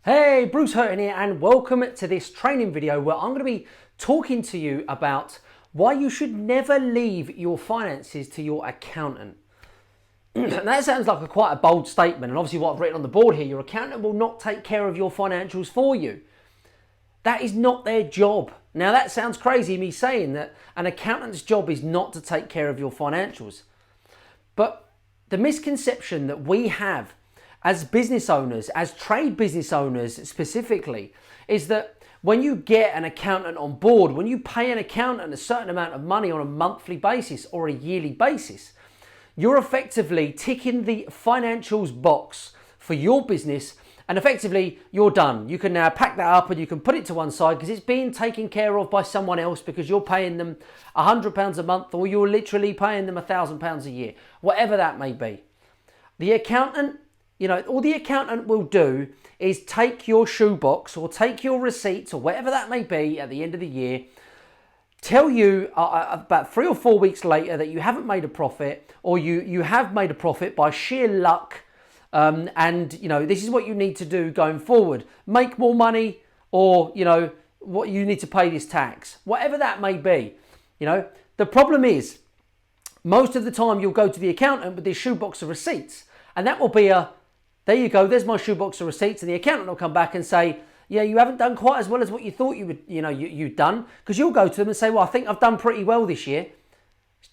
Hey, Bruce Hurton here, and welcome to this training video where I'm going to be talking to you about why you should never leave your finances to your accountant. That sounds like quite a bold statement, and obviously what I've written on the board here, your accountant will not take care of your financials for you. That is not their job. Now that sounds crazy, me saying that an accountant's job is not to take care of your financials. But the misconception that we have as business owners, as trade business owners specifically, is that when you get an accountant on board, when you pay an accountant a certain amount of money on a monthly basis or a yearly basis, you're effectively ticking the financials box for your business, and effectively you're done. You can now pack that up and you can put it to one side because it's being taken care of by someone else because you're paying them £100 a month or you're literally paying them £1,000 a year, whatever that may be. The accountant, all the accountant will do is take your shoebox or take your receipts or whatever that may be at the end of the year, tell you about 3 or 4 weeks later that you haven't made a profit, or you have made a profit by sheer luck, and this is what you need to do going forward. Make more money, or what you need to pay this tax, whatever that may be. The problem is most of the time you'll go to the accountant with this shoebox of receipts, and that will be there you go, there's my shoebox of receipts, and the accountant will come back and say, yeah, you haven't done quite as well as what you thought you would, you'd done, because you'll go to them and say, well, I think I've done pretty well this year.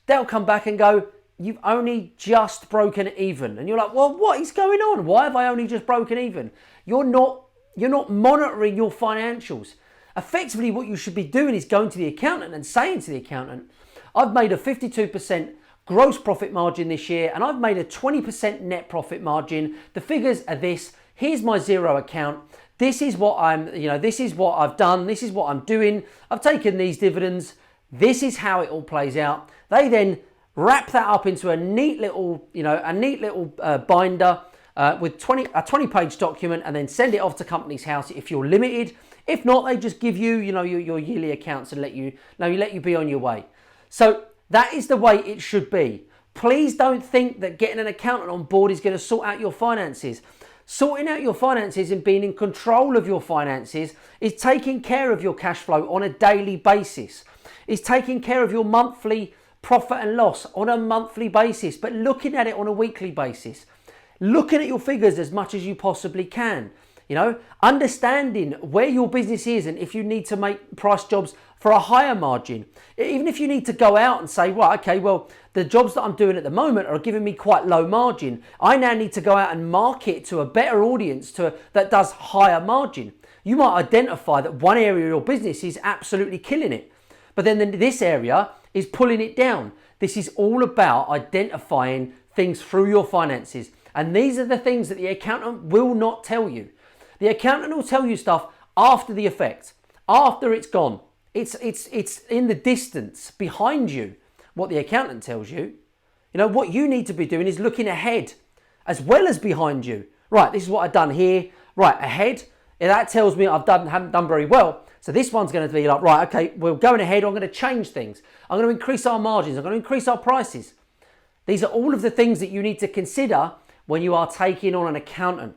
They'll come back and go, you've only just broken even. And you're like, well, what is going on? Why have I only just broken even? You're not monitoring your financials. Effectively, what you should be doing is going to the accountant and saying to the accountant, I've made a 52% gross profit margin this year, and I've made a 20% net profit margin. The figures are this. Here's my zero account. This is what this is what I've done. This is what I'm doing. I've taken these dividends. This is how it all plays out. They then wrap that up into a neat little binder with a 20-page document, and then send it off to Companies House if you're limited. If not, they just give you, your yearly accounts and let you be on your way. So that is the way it should be. Please don't think that getting an accountant on board is going to sort out your finances. Sorting out your finances and being in control of your finances is taking care of your cash flow on a daily basis. It's taking care of your monthly profit and loss on a monthly basis, but looking at it on a weekly basis. Looking at your figures as much as you possibly can. Understanding where your business is and if you need to make price jobs for a higher margin. Even if you need to go out and say, well, okay, well, the jobs that I'm doing at the moment are giving me quite low margin. I now need to go out and market to a better audience that does higher margin. You might identify that one area of your business is absolutely killing it, but then this area is pulling it down. This is all about identifying things through your finances. And these are the things that the accountant will not tell you. The accountant will tell you stuff after the effect, after it's gone. It's in the distance behind you, what the accountant tells you. What you need to be doing is looking ahead as well as behind you. Right, this is what I've done here. Right, ahead, that tells me haven't done very well. So this one's going to be like, right, okay, we're going ahead. I'm going to change things. I'm going to increase our margins. I'm going to increase our prices. These are all of the things that you need to consider when you are taking on an accountant.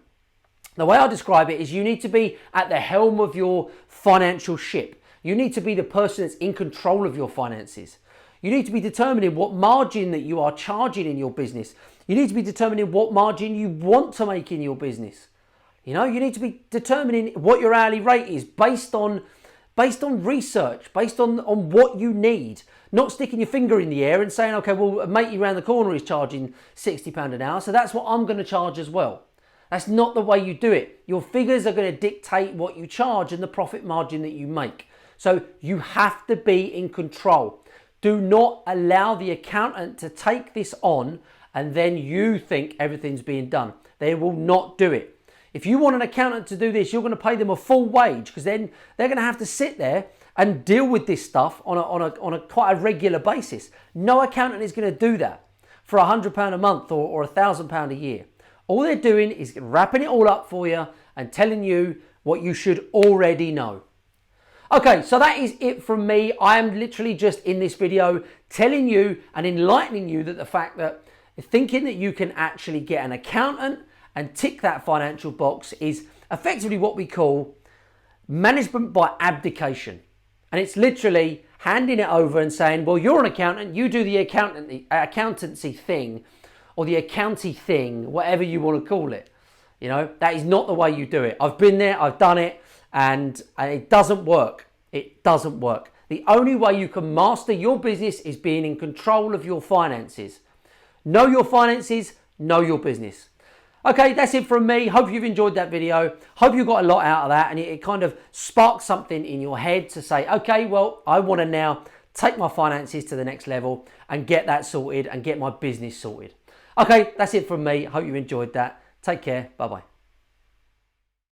The way I describe it is you need to be at the helm of your financial ship. You need to be the person that's in control of your finances. You need to be determining what margin that you are charging in your business. You need to be determining what margin you want to make in your business. You need to be determining what your hourly rate is based on research, based on what you need. Not sticking your finger in the air and saying, okay, well, a matey around the corner is charging £60 an hour, so that's what I'm going to charge as well. That's not the way you do it. Your figures are going to dictate what you charge and the profit margin that you make. So you have to be in control. Do not allow the accountant to take this on and then you think everything's being done. They will not do it. If you want an accountant to do this, you're going to pay them a full wage, because then they're going to have to sit there and deal with this stuff on a quite a regular basis. No accountant is going to do that for £100 a month or £1,000 a year. All they're doing is wrapping it all up for you and telling you what you should already know. Okay, so that is it from me. I am literally just in this video telling you and enlightening you that the fact that thinking that you can actually get an accountant and tick that financial box is effectively what we call management by abdication. And it's literally handing it over and saying, well, you're an accountant, you do the accountancy thing, or the accounty thing, whatever you want to call it. You know, that is not the way you do it. I've been there, I've done it, and it doesn't work. It doesn't work. The only way you can master your business is being in control of your finances. Know your finances, know your business. Okay, that's it from me. Hope you've enjoyed that video. Hope you got a lot out of that, and it kind of sparks something in your head to say, okay, well, I want to now take my finances to the next level and get that sorted and get my business sorted. Okay, that's it from me. Hope you enjoyed that. Take care. Bye-bye.